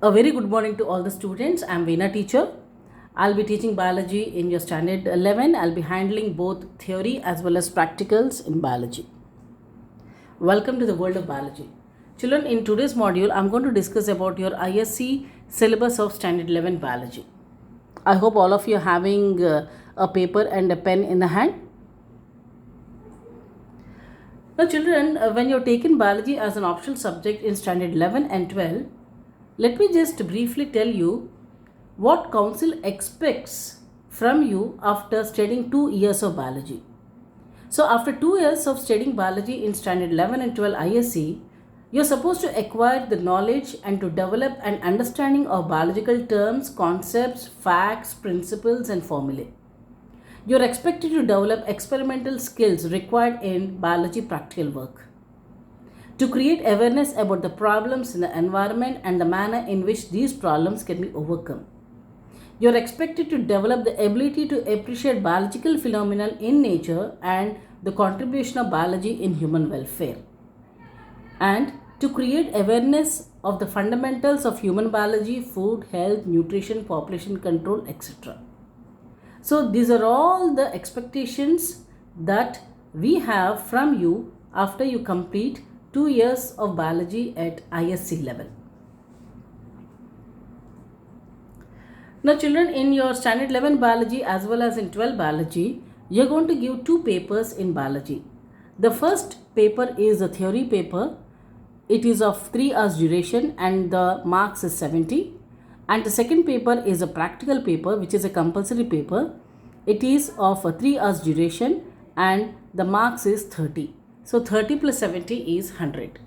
A very good morning to all the students. I'm Veena teacher. I'll be teaching biology in your standard 11. I'll be handling both theory as well as practicals in biology. Welcome to the world of biology. Children, in today's module, I'm going to discuss about your ISC syllabus of standard 11 biology. I hope all of you are having a paper and a pen in the hand. Now children, when you're taking biology as an optional subject in standard 11 and 12, let me just briefly tell you what council expects from you after studying 2 years of biology. So after 2 years of studying biology in standard 11 and 12 ISC, you're supposed to acquire the knowledge and to develop an understanding of biological terms, concepts, facts, principles and formulae. You're expected to develop experimental skills required in biology practical work, to create awareness about the problems in the environment and the manner in which these problems can be overcome. You are expected to develop the ability to appreciate biological phenomena in nature and the contribution of biology in human welfare, and to create awareness of the fundamentals of human biology, food, health, nutrition, population control, etc. So these are all the expectations that we have from you after you complete 2 years of biology at ISC level. Now children, in your standard 11 biology as well as in 12 biology, you are going to give 2 papers in biology. The first paper is a theory paper. It is of 3 hours duration and the marks is 70. And the second paper is a practical paper, which is a compulsory paper. It is of 3 hours duration and the marks is 30. So 30 plus 70 is 100.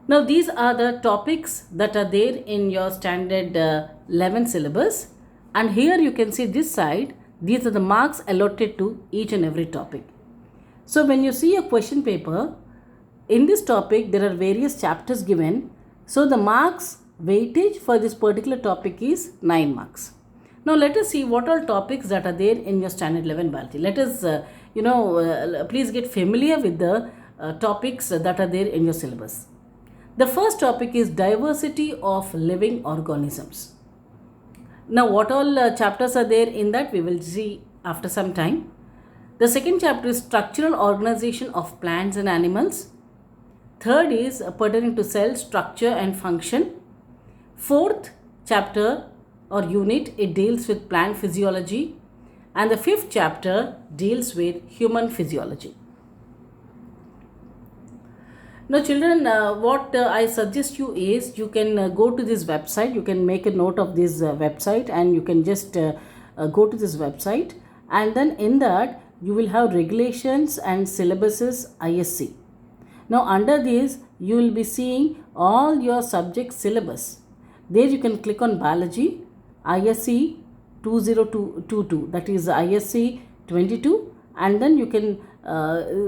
Now these are the topics that are there in your standard 11 syllabus, and here you can see this side, these are the marks allotted to each and every topic. So when you see a question paper, in this topic there are various chapters given, so the marks weightage for this particular topic is 9 marks. Now let us see what all topics that are there in your standard 11 biology. Let us please get familiar with the topics that are there in your syllabus. The first topic is diversity of living organisms. Now what all chapters are there in that we will see after some time. The second chapter is structural organization of plants and animals. Third is pertaining to cell structure and function. Fourth chapter or unit, it deals with plant physiology. And the fifth chapter deals with human physiology. Now children, what I suggest you is you can go to this website. You can make a note of this website and you can just go to this website, and then in that you will have regulations and syllabuses ISC. Now under this you will be seeing all your subject syllabus. There you can click on biology, ISC 2022, that is ISC 22, and then you can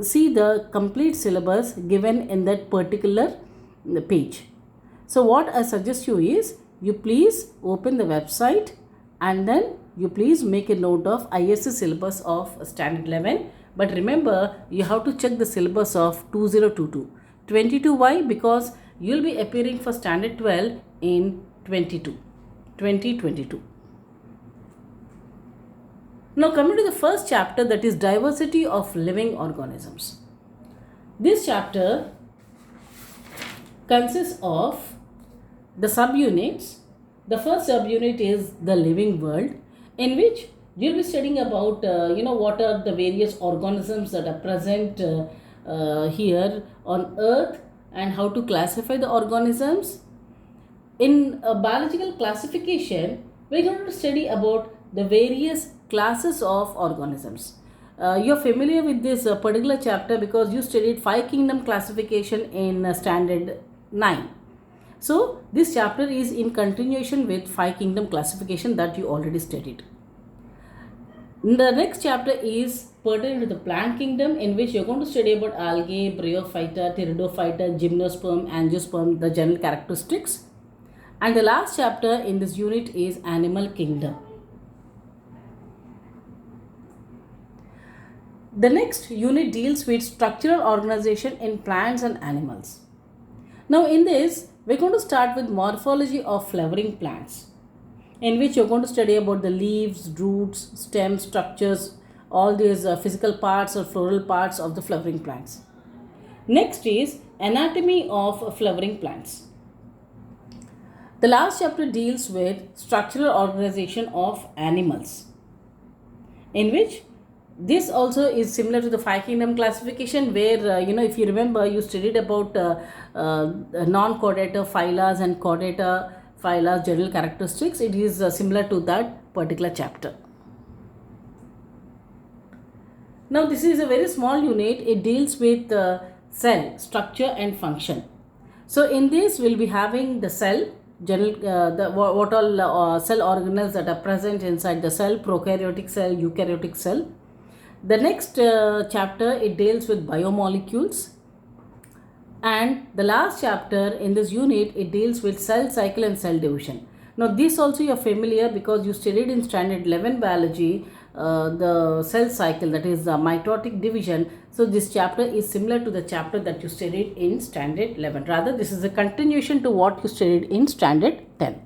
see the complete syllabus given in that particular page. So what I suggest you is you please open the website and then you please make a note of ISC syllabus of standard 11, but remember you have to check the syllabus of 2022. 22 why? Because you will be appearing for standard 12 in 2022. Now coming to the first chapter, that is diversity of living organisms. This chapter consists of the subunits. The first subunit is the living world, in which you will be studying about what are the various organisms that are present here on earth and how to classify the organisms. In a biological classification, we are going to study about the various classes of organisms. You are familiar with this particular chapter because you studied 5 kingdom classification in standard 9. So this chapter is in continuation with 5 kingdom classification that you already studied. The next chapter is pertaining to the plant kingdom, in which you are going to study about algae, bryophyta, pteridophyta, gymnosperm, angiosperm, the general characteristics. And the last chapter in this unit is animal kingdom. The next unit deals with structural organization in plants and animals. Now in this We're going to start with morphology of flowering plants, in which you're going to study about the leaves, roots, stems, structures, all these physical parts or floral parts of the flowering plants. Next is anatomy of flowering plants. The last chapter deals with structural organization of animals, in which this also is similar to the five kingdom classification, where if you remember, you studied about non-chordata phyla and chordata phyla general characteristics. It is similar to that particular chapter. Now this is a very small unit. It deals with cell structure and function. So in this we'll be having the cell, general what all cell organelles that are present inside the cell: prokaryotic cell, eukaryotic cell. The next chapter, it deals with biomolecules, and the last chapter in this unit, it deals with cell cycle and cell division. Now this also you are familiar because you studied in standard 11 biology the cell cycle, that is mitotic division. So this chapter is similar to the chapter that you studied in standard 11. Rather, this is a continuation to what you studied in standard 10.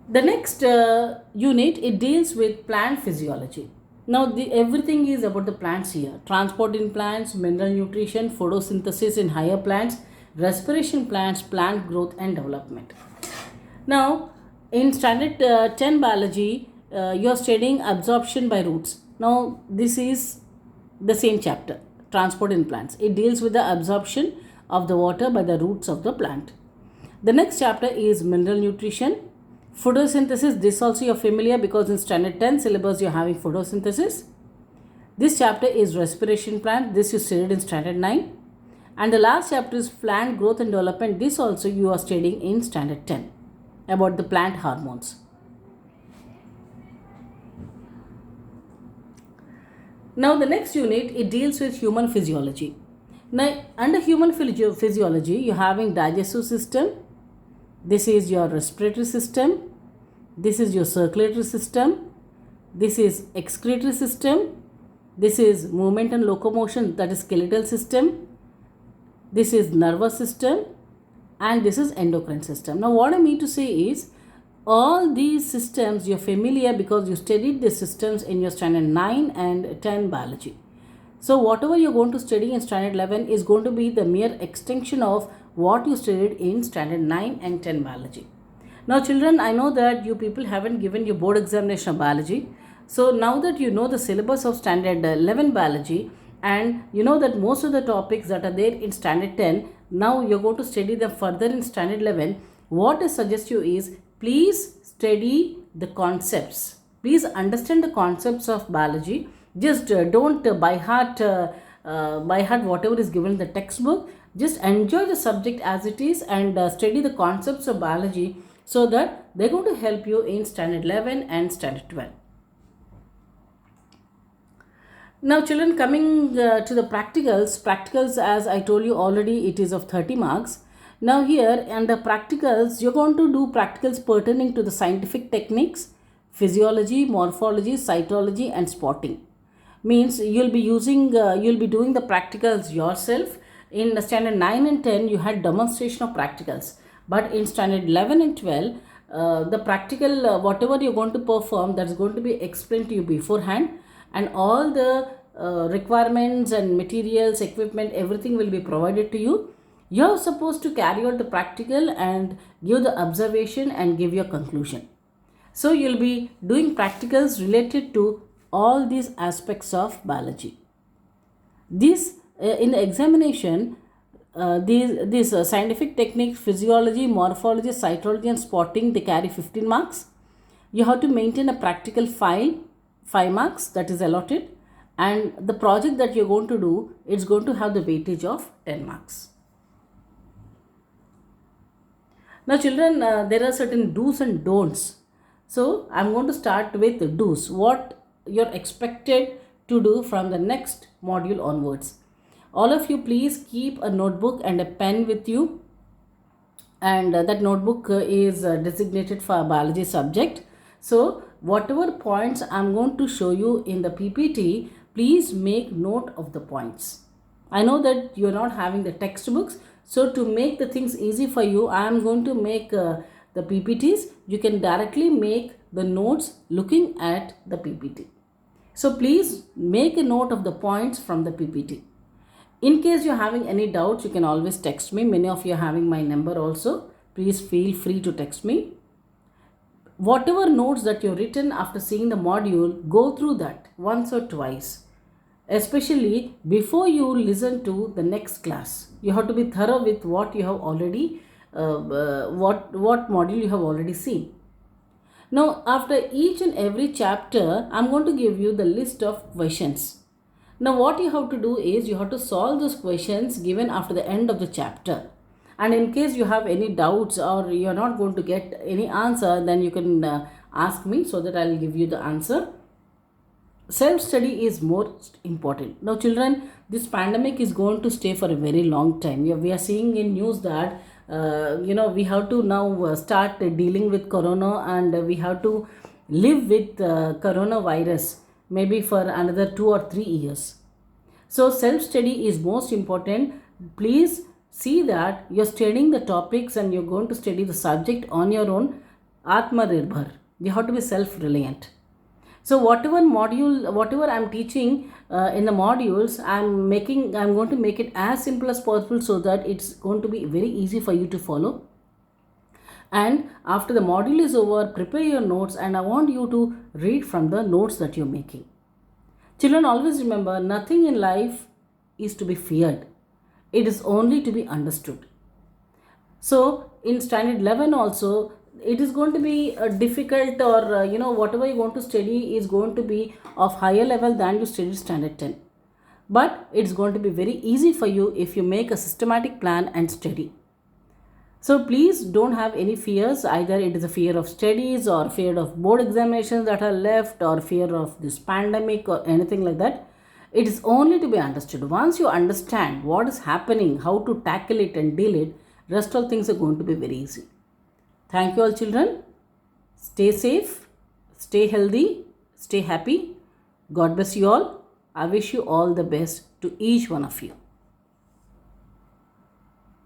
The next unit, it deals with plant physiology. Now everything is about the plants here: transport in plants, mineral nutrition, photosynthesis in higher plants, respiration plants, plant growth and development. Now in standard 10 biology, you are studying absorption by roots. Now this is the same chapter, transport in plants. It deals with the absorption of the water by the roots of the plant. The next chapter is mineral nutrition. Photosynthesis, this also you're familiar because in standard 10 syllabus you're having photosynthesis. This chapter is respiration plant. This you studied in standard 9. And the last chapter is plant growth and development. This also you are studying in standard 10 about the plant hormones. Now the next unit, it deals with human physiology. Now under human physiology, you're having digestive system. This is your respiratory system. This is your circulatory system. This is excretory system. This is movement and locomotion, that is skeletal system. This is nervous system. And this is endocrine system. Now what I mean to say is, all these systems you're familiar because you studied the systems in your standard 9 and 10 biology. So whatever you're going to study in standard 11 is going to be the mere extension of what you studied in standard 9 and 10 biology. Now children, I know that you people haven't given your board examination of biology. So now that you know the syllabus of standard 11 biology, and you know that most of the topics that are there in standard 10, now you're going to study them further in standard 11. What I suggest you is, please study the concepts. Please understand the concepts of biology. Just don't by heart whatever is given in the textbook. Just enjoy the subject as it is and study the concepts of biology, so that they're going to help you in standard 11 and standard 12. Now children, coming to the practicals, as I told you already, it is of 30 marks. Now here under practicals, you're going to do practicals pertaining to the scientific techniques, physiology, morphology, cytology and spotting. Means you'll be doing the practicals yourself. In standard 9 and 10, you had demonstration of practicals. But in standard 11 and 12, the practical, whatever you're going to perform, that's going to be explained to you beforehand. And all the requirements and materials, equipment, everything will be provided to you. You're supposed to carry out the practical and give the observation and give your conclusion. So you'll be doing practicals related to all these aspects of biology. This in the examination, these scientific techniques, physiology, morphology, cytology and spotting, they carry 15 marks. You have to maintain a practical file, 5 marks, that is allotted, and the project that you're going to do, it's going to have the weightage of 10 marks. Now children, there are certain do's and don'ts. So I'm going to start with the do's. What you're expected to do from the next module onwards. All of you, please keep a notebook and a pen with you, and that notebook is designated for a biology subject. So whatever points I'm going to show you in the PPT, please make note of the points. I know that you're not having the textbooks, So to make the things easy for you, I am going to make the PPTs. You can directly make the notes looking at the PPT. So please make a note of the points from the PPT. In case you're having any doubts, you can always text me. Many of you are having my number also. Please feel free to text me. Whatever notes that you've written after seeing the module, go through that once or twice. Especially before you listen to the next class. You have to be thorough with what you have already, what module you have already seen. Now, after each and every chapter, I'm going to give you the list of questions. Now what you have to do is you have to solve those questions given after the end of the chapter. And in case you have any doubts or you are not going to get any answer, then you can ask me so that I will give you the answer. Self-study is most important. Now children, this pandemic is going to stay for a very long time. We are seeing in news that we have to now start dealing with corona, and we have to live with coronavirus maybe for another 2 or 3 years. So self-study is most important. Please see that you're studying the topics and you're going to study the subject on your own. Atmanirbhar. You have to be self-reliant. So whatever I'm teaching in the modules, I'm going to make it as simple as possible so that it's going to be very easy for you to follow. And after the module is over, prepare your notes, and I want you to read from the notes that you're making. Children, always remember, nothing in life is to be feared. It is only to be understood. So in standard 11 also, it is going to be difficult, or whatever you want to study is going to be of higher level than you studied standard 10. But it's going to be very easy for you if you make a systematic plan and study. So please don't have any fears. Either it is a fear of studies or fear of board examinations that are left, or fear of this pandemic or anything like that. It is only to be understood. Once you understand what is happening, how to tackle it and deal it, rest all things are going to be very easy. Thank you all children. Stay safe, stay healthy, stay happy. God bless you all. I wish you all the best to each one of you.